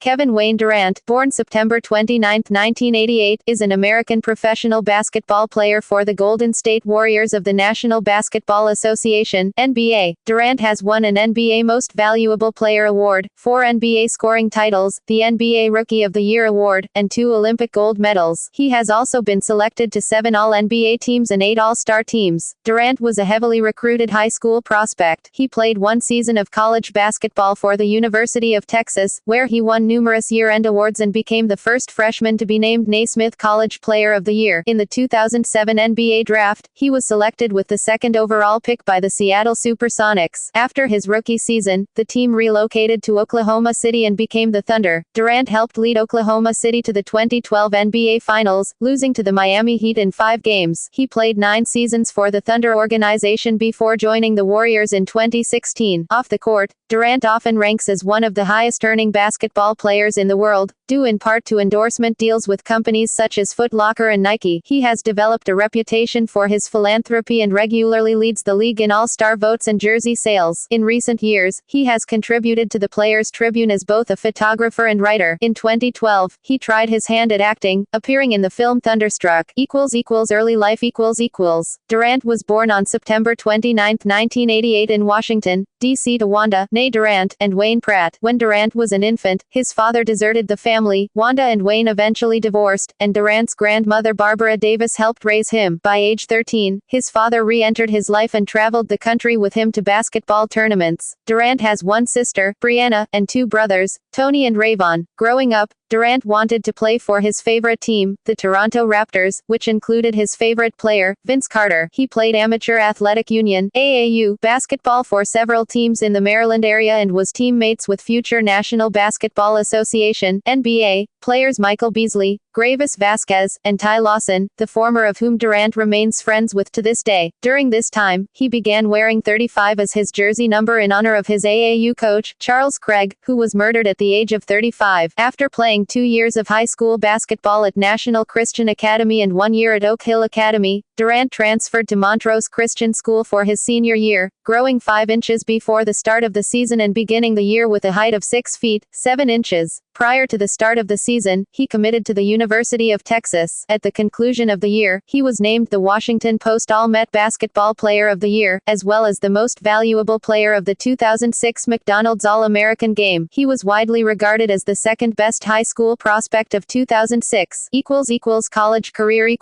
Kevin Wayne Durant, born September 29, 1988, is an American professional basketball player for the Golden State Warriors of the National Basketball Association (NBA). Durant has won an NBA Most Valuable Player award, 4 NBA scoring titles, the NBA Rookie of the Year award, and 2 Olympic gold medals. He has also been selected to 7 All-NBA teams and 8 All-Star teams. Durant was a heavily recruited high school prospect. He played 1 season of college basketball for the University of Texas, where he won numerous year-end awards and became the first freshman to be named Naismith College Player of the Year. In the 2007 NBA Draft, he was selected with the 2nd overall pick by the Seattle Supersonics. After his rookie season, the team relocated to Oklahoma City and became the Thunder. Durant helped lead Oklahoma City to the 2012 NBA Finals, losing to the Miami Heat in 5 games. He played 9 seasons for the Thunder organization before joining the Warriors in 2016. Off the court, Durant often ranks as one of the highest-earning basketball players in the world, due in part to endorsement deals with companies such as Foot Locker and Nike. He has developed a reputation for his philanthropy and regularly leads the league in all-star votes and jersey sales. In recent years, he has contributed to the Players Tribune as both a photographer and writer. In 2012, he tried his hand at acting, appearing in the film Thunderstruck. Early life == Durant was born on September 29, 1988 in Washington, D.C. to Wanda, née Durant, and Wayne Pratt. When Durant was an infant, his father deserted the family. Wanda and Wayne eventually divorced, and Durant's grandmother Barbara Davis helped raise him. By age 13, his father re-entered his life and traveled the country with him to basketball tournaments. Durant has 1 sister, Brianna, and 2 brothers, Tony and Rayvon. Growing up, Durant wanted to play for his favorite team, the Toronto Raptors, which included his favorite player, Vince Carter. He played Amateur Athletic Union (AAU) basketball for several teams in the Maryland area and was teammates with future National Basketball Association (NBA) players Michael Beasley, Gravis Vasquez, and Ty Lawson, the former of whom Durant remains friends with to this day. During this time, he began wearing 35 as his jersey number in honor of his AAU coach, Charles Craig, who was murdered at the age of 35. After playing 2 years of high school basketball at National Christian Academy and 1 year at Oak Hill Academy, Durant transferred to Montrose Christian School for his senior year, growing 5 inches before the start of the season and beginning the year with a height of 6 feet, 7 inches. Prior to the start of the season, he committed to the University of Texas. At the conclusion of the year, he was named the Washington Post All-Met Basketball Player of the Year, as well as the Most Valuable Player of the 2006 McDonald's All-American Game. He was widely regarded as the 2nd best high school prospect of 2006. College career ==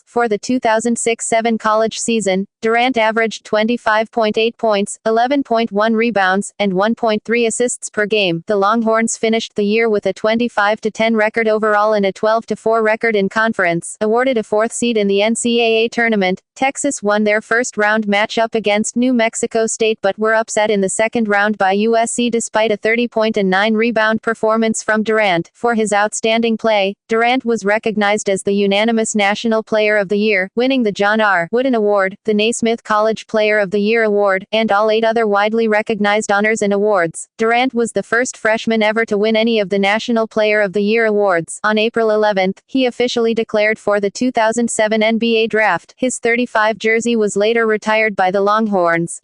For the 2006-07 college season, Durant averaged 25.8 points, 11.1 rebounds, and 1.3 assists per game. The Longhorns finished the year with a 25-10 record overall and a 12-4 record in conference. Awarded a 4th seed in the NCAA tournament, Texas won their first-round matchup against New Mexico State but were upset in the 2nd round by USC despite a 30-point and 9-rebound performance from Durant. For his outstanding play, Durant was recognized as the unanimous National Player of the Year, winning the John R. Wooden Award, the Naismith College Player of the Year Award, and all 8 other widely recognized honors and awards. Durant was the first freshman ever to win any of the National Player of the Year awards. On April 11, he officially declared for the 2007 NBA Draft. His 35 jersey was later retired by the Longhorns.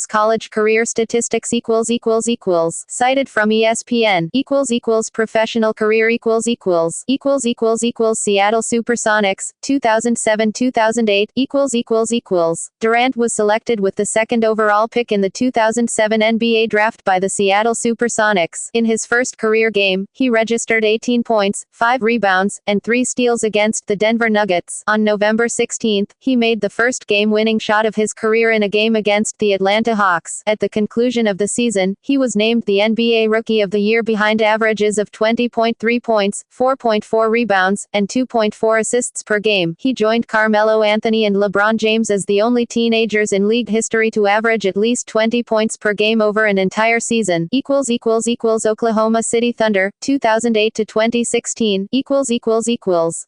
College career statistics == Cited from ESPN. Professional career == Seattle Supersonics, 2007-2008 Durant was selected with the 2nd overall pick in the 2007 NBA Draft by the Seattle Supersonics. In his first career game, he registered 18 points, 5 rebounds, and 3 steals against the Denver Nuggets. On November 16, he made the first game-winning shot of his career in a game against the Atlanta Hawks. At the conclusion of the season, he was named the NBA Rookie of the Year behind averages of 20.3 points, 4.4 rebounds, and 2.4 assists per game. He joined Carmelo Anthony and LeBron James as the only teenagers in league history to average at least 20 points per game over an entire season. Oklahoma City Thunder, 2008-2016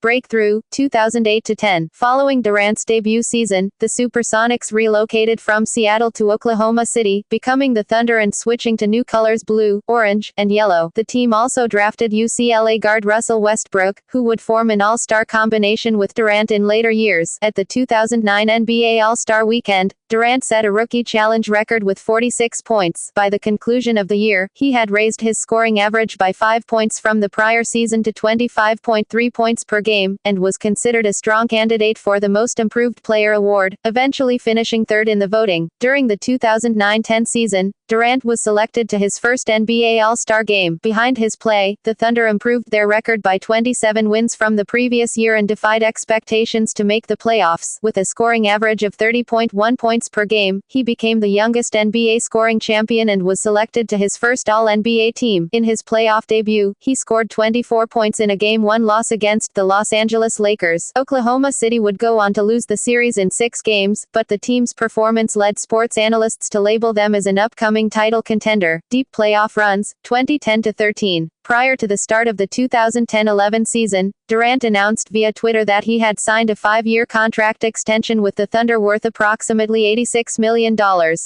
Breakthrough, 2008-10 Following Durant's debut season, the Supersonics relocated from Seattle to Oklahoma City, becoming the Thunder and switching to new colors blue, orange, and yellow. The team also drafted UCLA guard Russell Westbrook, who would form an all-star combination with Durant in later years. At the 2009 NBA All-Star Weekend, Durant set a rookie challenge record with 46 points. By the conclusion of the year, he had raised his scoring average by 5 points from the prior season to 25.3 points per game, and was considered a strong candidate for the Most Improved Player award, eventually finishing third in the voting. During the 2009-10 season, Durant was selected to his first NBA All-Star game. Behind his play, the Thunder improved their record by 27 wins from the previous year and defied expectations to make the playoffs. With a scoring average of 30.1 points per game, he became the youngest NBA scoring champion and was selected to his first All-NBA team. In his playoff debut, he scored 24 points in a Game 1 loss against the Los Angeles Lakers. Oklahoma City would go on to lose the series in 6 games, but the team's performance led sports analysts to label them as an upcoming title contender. Deep playoff runs, 2010-13. Prior to the start of the 2010-11 season, Durant announced via Twitter that he had signed a 5-year contract extension with the Thunder worth approximately $86 million.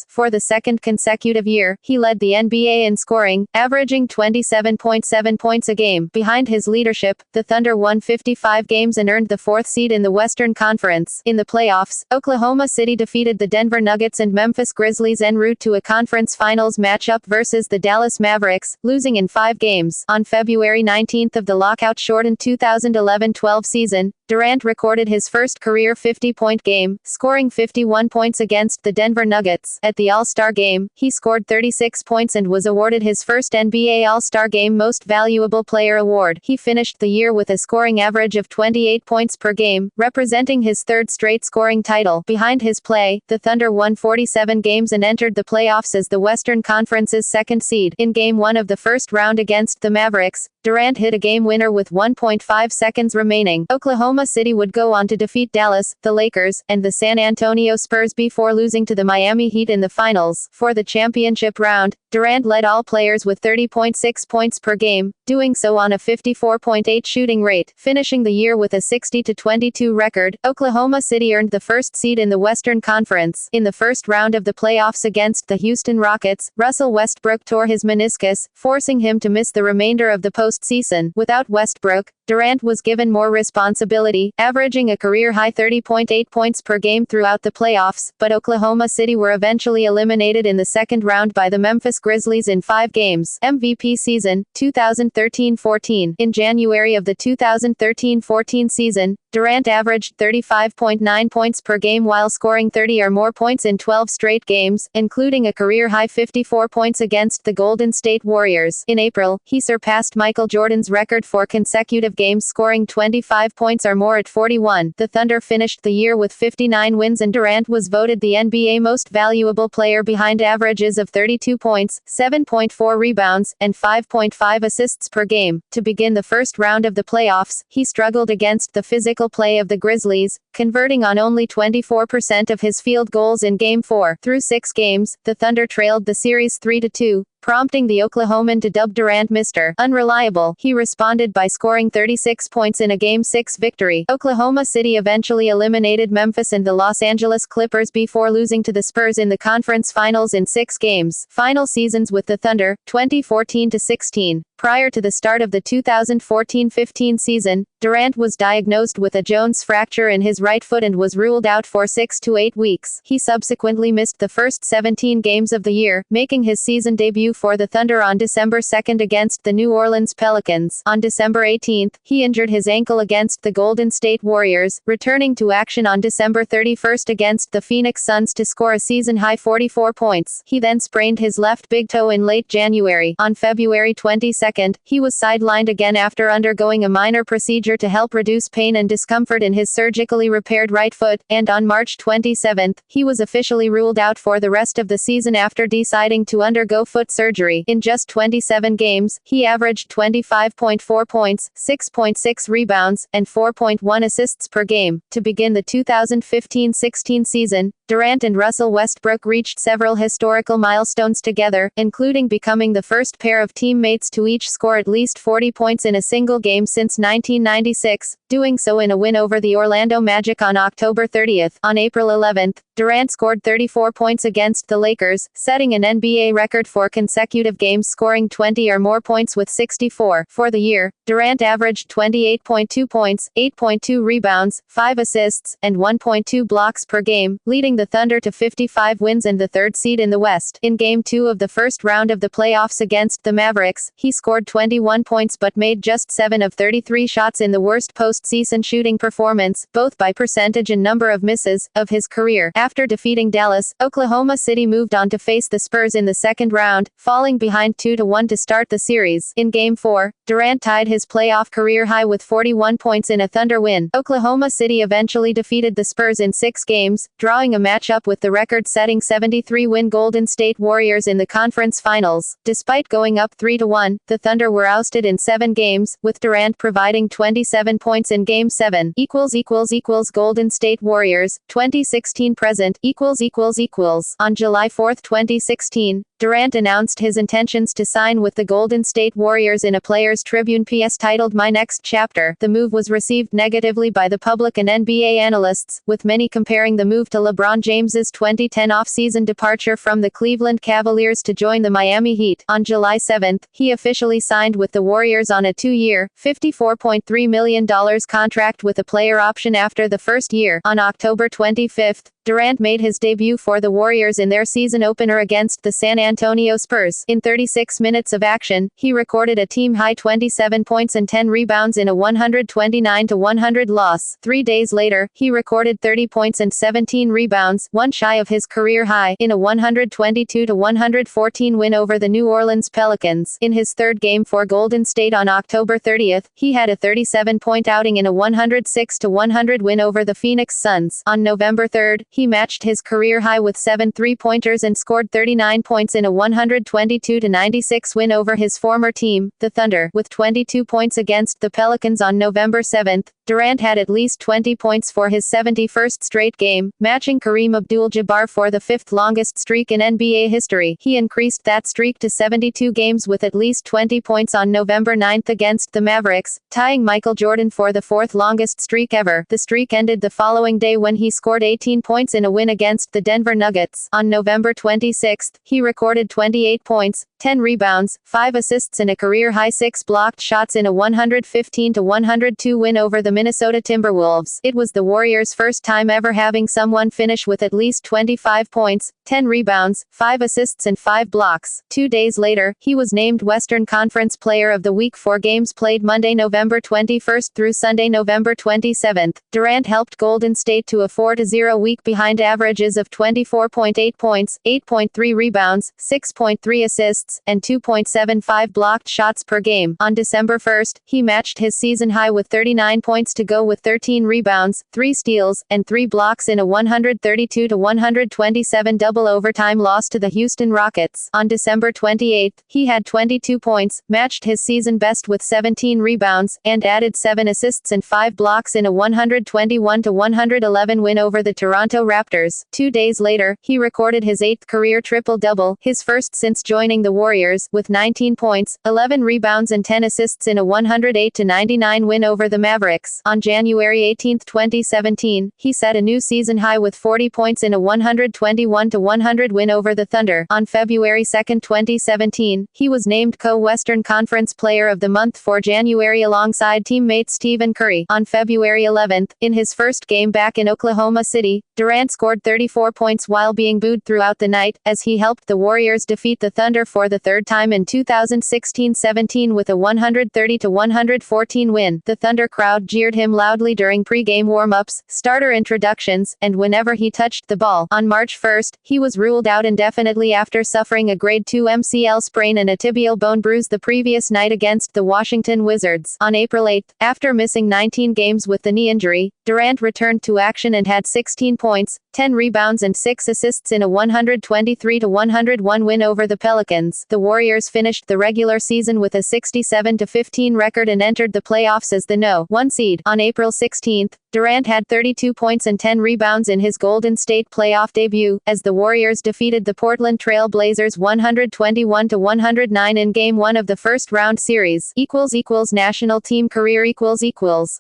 For the second consecutive year, he led the NBA in scoring, averaging 27.7 points a game. Behind his leadership, the Thunder won 55 games and earned the 4th seed in the Western Conference. In the playoffs, Oklahoma City defeated the Denver Nuggets and Memphis Grizzlies en route to a conference finals matchup versus the Dallas Mavericks, losing in 5 games. On February 19 of the lockout-shortened 2011-12 season, Durant recorded his first career 50-point game, scoring 51 points against the Denver Nuggets. At the All-Star Game, he scored 36 points and was awarded his first NBA All-Star Game Most Valuable Player award. He finished the year with a scoring average of 28 points per game, representing his 3rd straight scoring title. Behind his play, the Thunder won 47 games and entered the playoffs as the Western Conference's 2nd seed. In Game 1 of the first round against the Mavericks, Durant hit a game winner with 1.5 seconds remaining. Oklahoma City would go on to defeat Dallas, the Lakers, and the San Antonio Spurs before losing to the Miami Heat in the finals. For the championship round, Durant led all players with 30.6 points per game, doing so on a 54.8 shooting rate. Finishing the year with a 60-22 record, Oklahoma City earned the 1st seed in the Western Conference. In the first round of the playoffs against the Houston Rockets, Russell Westbrook tore his meniscus, forcing him to miss the remainder of the postseason. Without Westbrook, Durant was given more responsibility, averaging a career-high 30.8 points per game throughout the playoffs, but Oklahoma City were eventually eliminated in the second round by the Memphis Grizzlies in 5 games. MVP season, 2013-14. In January of the 2013-14 season, Durant averaged 35.9 points per game while scoring 30 or more points in 12 straight games, including a career-high 54 points against the Golden State Warriors. In April, he surpassed Michael Jordan's record for consecutive games scoring 25 points or more at 41. The Thunder finished the year with 59 wins and Durant was voted the NBA Most Valuable Player behind averages of 32 points, 7.4 rebounds, and 5.5 assists per game. To begin the first round of the playoffs, he struggled against the physical play of the Grizzlies, converting on only 24% of his field goals in Game 4. Through 6 games, the Thunder trailed the series 3-2. Prompting the Oklahoman to dub Durant Mr. Unreliable. He responded by scoring 36 points in a Game 6 victory. Oklahoma City eventually eliminated Memphis and the Los Angeles Clippers before losing to the Spurs in the conference finals in 6 games. Final seasons with the Thunder, 2014-16. Prior to the start of the 2014-15 season, Durant was diagnosed with a Jones fracture in his right foot and was ruled out for 6 to 8 weeks. He subsequently missed the first 17 games of the year, making his season debut for the Thunder on December 2 against the New Orleans Pelicans. On December 18, he injured his ankle against the Golden State Warriors, returning to action on December 31 against the Phoenix Suns to score a season-high 44 points. He then sprained his left big toe in late January. On February 22, he was sidelined again after undergoing a minor procedure to help reduce pain and discomfort in his surgically repaired right foot, and on March 27, he was officially ruled out for the rest of the season after deciding to undergo foot surgery. In just 27 games, he averaged 25.4 points, 6.6 rebounds, and 4.1 assists per game. To begin the 2015-16 season, Durant and Russell Westbrook reached several historical milestones together, including becoming the first pair of teammates to each score at least 40 points in a single game since 1996, doing so in a win over the Orlando Magic on October 30. On April 11, Durant scored 34 points against the Lakers, setting an NBA record for consecutive games scoring 20 or more points with 64. For the year, Durant averaged 28.2 points, 8.2 rebounds, 5 assists, and 1.2 blocks per game, leading the Thunder to 55 wins and the third seed in the West. In Game 2 of the first round of the playoffs against the Mavericks, he scored 21 points but made just 7 of 33 shots in the worst postseason shooting performance, both by percentage and number of misses, of his career. After defeating Dallas, Oklahoma City moved on to face the Spurs in the second round, falling behind 2-1 to start the series. In Game 4, Durant tied his playoff career high with 41 points in a Thunder win. Oklahoma City eventually defeated the Spurs in 6 games, drawing a matchup with the record-setting 73-win Golden State Warriors in the conference finals. Despite going up 3-1, the Thunder were ousted in 7 games, with Durant providing 27 points in Game 7. Golden State Warriors, 2016 present, On July 4, 2016, Durant announced his intentions to sign with the Golden State Warriors in a Players Tribune piece titled My Next Chapter. The move was received negatively by the public and NBA analysts, with many comparing the move to LeBron James's 2010 off-season departure from the Cleveland Cavaliers to join the Miami Heat. On July 7, he officially signed with the Warriors on a 2-year, $54.3 million contract with a player option after the first year. On October 25, Durant made his debut for the Warriors in their season opener against the San Antonio Spurs. In 36 minutes of action, he recorded a team-high 27 points and 10 rebounds in a 129-100 loss. 3 days later, he recorded 30 points and 17 rebounds, one shy of his career high, in a 122-114 win over the New Orleans Pelicans. In his third game for Golden State on October 30, he had a 37-point outing in a 106-100 win over the Phoenix Suns. On November 3, he matched his career high with 7 three-pointers and scored 39 points in a 122-96 win over his former team, the Thunder. With 22 points against the Pelicans on November 7, Durant had at least 20 points for his 71st straight game, matching Kareem Abdul-Jabbar for the 5th longest streak in NBA history. He increased that streak to 72 games with at least 20 points on November 9 against the Mavericks, tying Michael Jordan for the 4th longest streak ever. The streak ended the following day when he scored 18 points in a win against the Denver Nuggets. On November 26, he recorded 28 points, 10 rebounds, 5 assists and a career-high 6 blocked shots in a 115-102 win over the Minnesota Timberwolves. It was the Warriors' first time ever having someone finish with at least 25 points, 10 rebounds, 5 assists and 5 blocks. 2 days later, he was named Western Conference Player of the Week for games played Monday, November 21 through Sunday, November 27. Durant helped Golden State to a 4-0 week behind averages of 24.8 points, 8.3 rebounds, 6.3 assists, and 2.75 blocked shots per game. On December 1, he matched his season high with 39 points to go with 13 rebounds, 3 steals, and 3 blocks in a 132-127 double overtime loss to the Houston Rockets. On December 28, he had 22 points, matched his season best with 17 rebounds, and added 7 assists and 5 blocks in a 121-111 win over the Toronto Raptors. 2 days later, he recorded his 8th career triple-double, his first since joining the Warriors, with 19 points, 11 rebounds and 10 assists in a 108-99 win over the Mavericks. On January 18, 2017, he set a new season high with 40 points in a 121-100 win over the Thunder. On February 2, 2017, he was named Co-Western Conference Player of the Month for January alongside teammate Stephen Curry. On February 11, in his first game back in Oklahoma City, Durant scored 34 points while being booed throughout the night, as he helped the Warriors defeat the Thunder for the third time in 2016-17 with a 130-114 win. The Thunder crowd jeered him loudly during pre-game warm-ups, starter introductions, and whenever he touched the ball. On March 1, he was ruled out indefinitely after suffering a grade 2 MCL sprain and a tibial bone bruise the previous night against the Washington Wizards. On April 8, after missing 19 games with the knee injury, Durant returned to action and had 16 points, 10 rebounds and 6 assists in a 123-101 win over the Pelicans. The Warriors finished the regular season with a 67-15 record and entered the playoffs as the No. 1 seed. On April 16, Durant had 32 points and 10 rebounds in his Golden State playoff debut, as the Warriors defeated the Portland Trail Blazers 121-109 in Game 1 of the first-round series. National team career.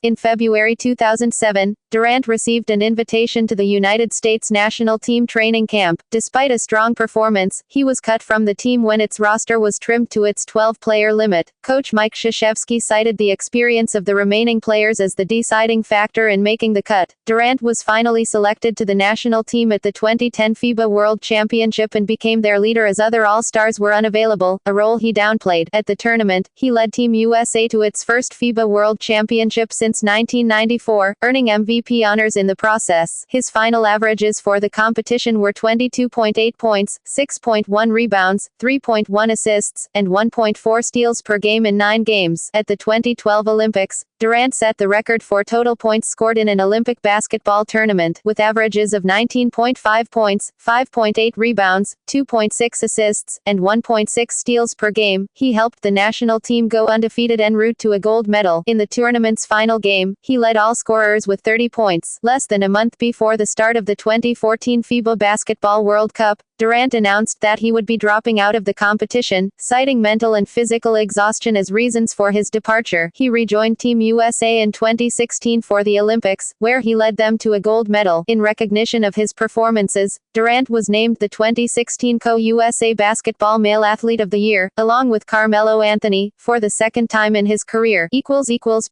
In February 2007, 2007, Durant received an invitation to the United States national team training camp. Despite a strong performance, he was cut from the team when its roster was trimmed to its 12-player limit. Coach Mike Krzyzewski cited the experience of the remaining players as the deciding factor in making the cut. Durant was finally selected to the national team at the 2010 FIBA World Championship and became their leader as other All-Stars were unavailable, a role he downplayed. At the tournament, he led Team USA to its first FIBA World Championship since 1994, earning MVP honors in the process. His final averages for the competition were 22.8 points, 6.1 rebounds, 3.1 assists, and 1.4 steals per game in 9 games. At the 2012 Olympics, Durant set the record for total points scored in an Olympic basketball tournament, with averages of 19.5 points, 5.8 rebounds, 2.6 assists, and 1.6 steals per game. He helped the national team go undefeated en route to a gold medal. In the tournament's final game, he led all scorers with 30 points. Less than a month before the start of the 2014 FIBA Basketball World Cup, Durant announced that he would be dropping out of the competition, citing mental and physical exhaustion as reasons for his departure. He rejoined Team USA in 2016 for the Olympics, where he led them to a gold medal. In recognition of his performances, Durant was named the 2016 Co-USA Basketball Male Athlete of the Year, along with Carmelo Anthony, for the second time in his career.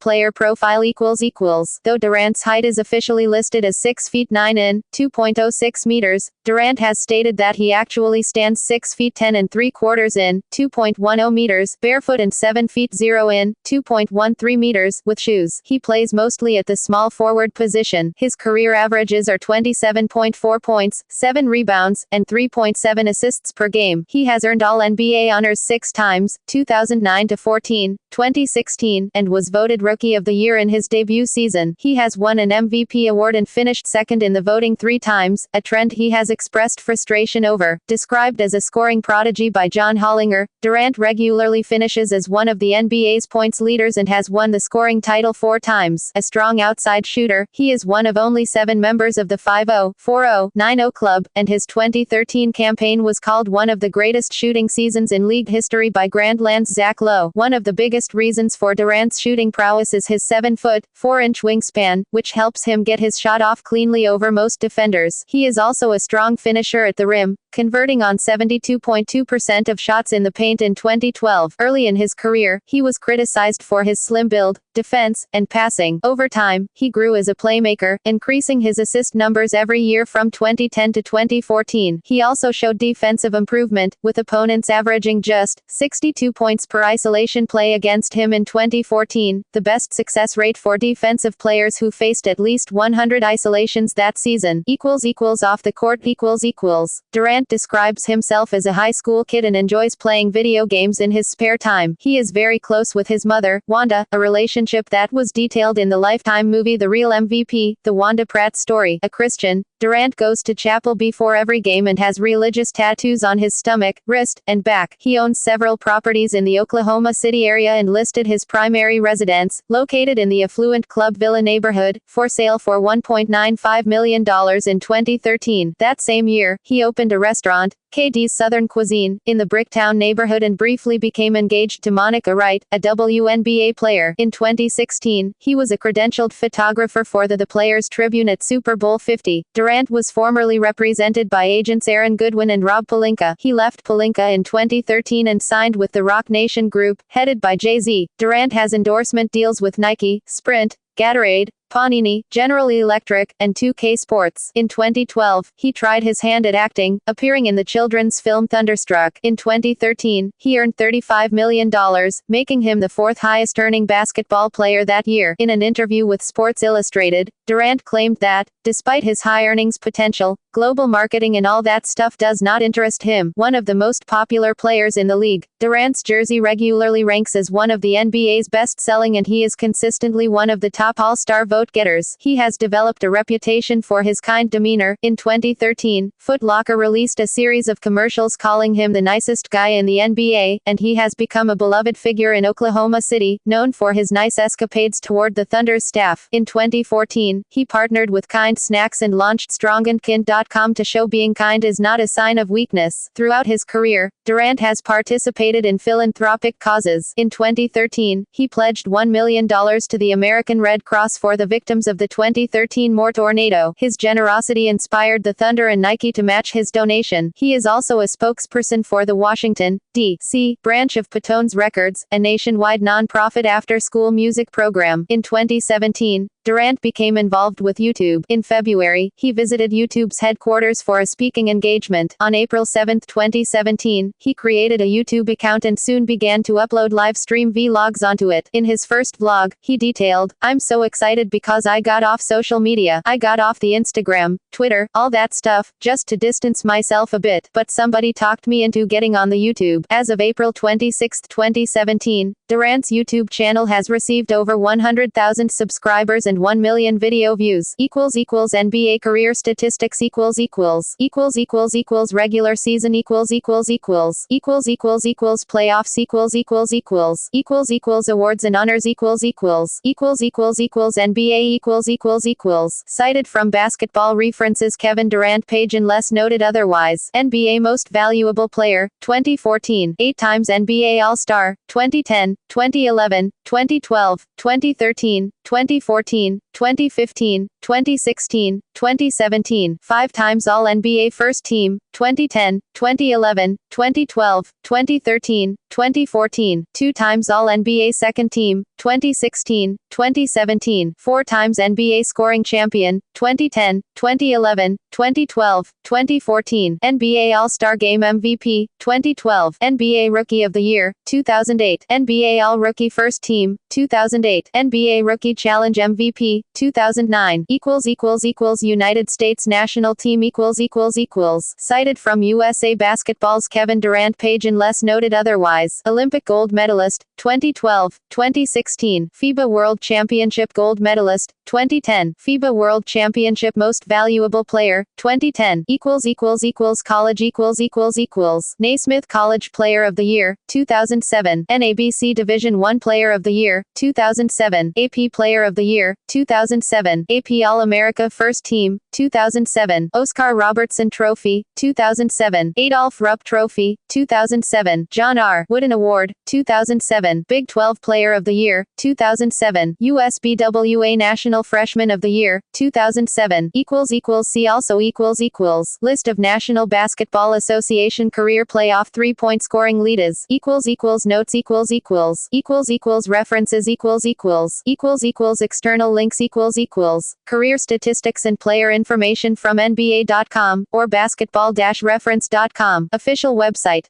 Player profile ==. Though Durant's height is officially listed as 6 feet 9 in, 2.06 meters, Durant has stated that he actually stands 6 feet 10 and 3/4 in, 2.10 meters, barefoot and 7 feet 0 in, 2.13 meters, with shoes. He plays mostly at the small forward position. His career averages are 27.4 points, 7 rebounds, and 3.7 assists per game. He has earned All-NBA honors 6 times, 2009-14, 2016, and was voted Rookie of the Year in his debut season. He has won an MVP award and finished second in the voting 3 times, a trend he has expressed frustration over. Described as a scoring prodigy by John Hollinger, Durant regularly finishes as one of the NBA's points leaders and has won the scoring title 4 times. A strong outside shooter, he is one of only 7 members of the 5-0, 4-0, 9-0 club, and his 2013 campaign was called one of the greatest shooting seasons in league history by Grandland's Zach Lowe. One of the biggest reasons for Durant's shooting prowess is his 7-foot, 4-inch wingspan, which helps him get his shot off cleanly over most defenders. He is also a strong finisher at the rim, converting on 72.2% of shots in the paint in 2012. Early in his career, he was criticized for his slim build, defense, and passing. Over time, he grew as a playmaker, increasing his assist numbers every year from 2010 to 2014. He also showed defensive improvement, with opponents averaging just 62 points per isolation play against him in 2014, the best success rate for defensive players who faced at least 100 isolations that season. Off the court Durant describes himself as a high school kid and enjoys playing video games in his spare time. He is very close with his mother, Wanda, a relationship that was detailed in the Lifetime movie The Real MVP, The Wanda Pratt Story. A Christian, Durant goes to chapel before every game and has religious tattoos on his stomach, wrist, and back. He owns several properties in the Oklahoma City area and listed his primary residence, located in the affluent Club Villa neighborhood, for sale for $1.95 million in 2013. That same year, he opened a restaurant, KD's Southern Cuisine, in the Bricktown neighborhood and briefly became engaged to Monica Wright, a WNBA player. In 2016, he was a credentialed photographer for the Players Tribune at Super Bowl 50. Durant was formerly represented by agents Aaron Goodwin and Rob Pelinka. He left Pelinka in 2013 and signed with the Roc Nation Group, headed by Jay-Z. Durant has endorsement deals with Nike, Sprint, Gatorade, Panini, General Electric, and 2K Sports. In 2012, he tried his hand at acting, appearing in the children's film Thunderstruck. In 2013, he earned $35 million, making him the 4th highest-earning basketball player that year. In an interview with Sports Illustrated, Durant claimed that, despite his high earnings potential, global marketing and all that stuff does not interest him. One of the most popular players in the league, Durant's jersey regularly ranks as one of the NBA's best-selling and he is consistently one of the top All-Star vote-getters. He has developed a reputation for his kind demeanor. In 2013, Foot Locker released a series of commercials calling him the nicest guy in the NBA, and he has become a beloved figure in Oklahoma City, known for his nice escapades toward the Thunder's staff. In 2014, he partnered with Kind Snacks and launched strongandkind.com to show being kind is not a sign of weakness. Throughout his career, Durant has participated in philanthropic causes. In 2013, he pledged $1 million to the American Red Cross for the victims of the 2013 Moore tornado. His generosity inspired the Thunder and Nike to match his donation. He is also a spokesperson for the Washington, D.C. branch of Patones Records, a nationwide non-profit after-school music program. In 2017, Durant became involved with YouTube. In February, he visited YouTube's headquarters for a speaking engagement. On April 7, 2017, he created a YouTube account and soon began to upload live stream vlogs onto it. In his first vlog, he detailed, "I'm so excited because I got off social media. I got off the Instagram, Twitter, all that stuff, just to distance myself a bit. But somebody talked me into getting on the YouTube." As of April 26, 2017, Durant's YouTube channel has received over 100,000 subscribers and 1 million video views. NBA career statistics regular season playoffs awards and honors NBA cited from Basketball References Kevin Durant page unless noted otherwise. NBA Most Valuable Player 2014, 8 times NBA All-Star 2010, 2011, 2012, 2013, 2014, 2015, 2016, 2017, 5 times All-NBA First Team, 2010, 2011, 2012, 2013, 2014, 2 times All-NBA Second Team, 2016, 2017, 4 times NBA Scoring Champion, 2010, 2011, 2012, 2014, NBA All-Star Game MVP, 2012, NBA Rookie of the Year, 2008, NBA All-Rookie First Team, 2008, NBA Rookie Challenge MVP, 2009, United States National Team cited from USA Basketball's Kevin Durant page unless noted otherwise. Olympic gold medalist, 2012, 2016, FIBA World Championship gold medalist, 2010, FIBA World Championship Most Valuable Player, 2010, college Naismith College Player of the Year, 2007, NABC Division I Player of the Year, 2007, AP Player of the Year, 2007, AP All-America First Team, 2007, Oscar Robertson Trophy, 2007, Adolph Rupp Trophy, 2007, John R. Wooden Award, 2007, Big 12 Player of the Year, 2007, USBWA National Freshman of the Year, 2007, See also List of National Basketball Association Career Playoff 3-point scoring leaders, Notes References External links Career statistics and player information from NBA.com, or basketball-reference.com, official website.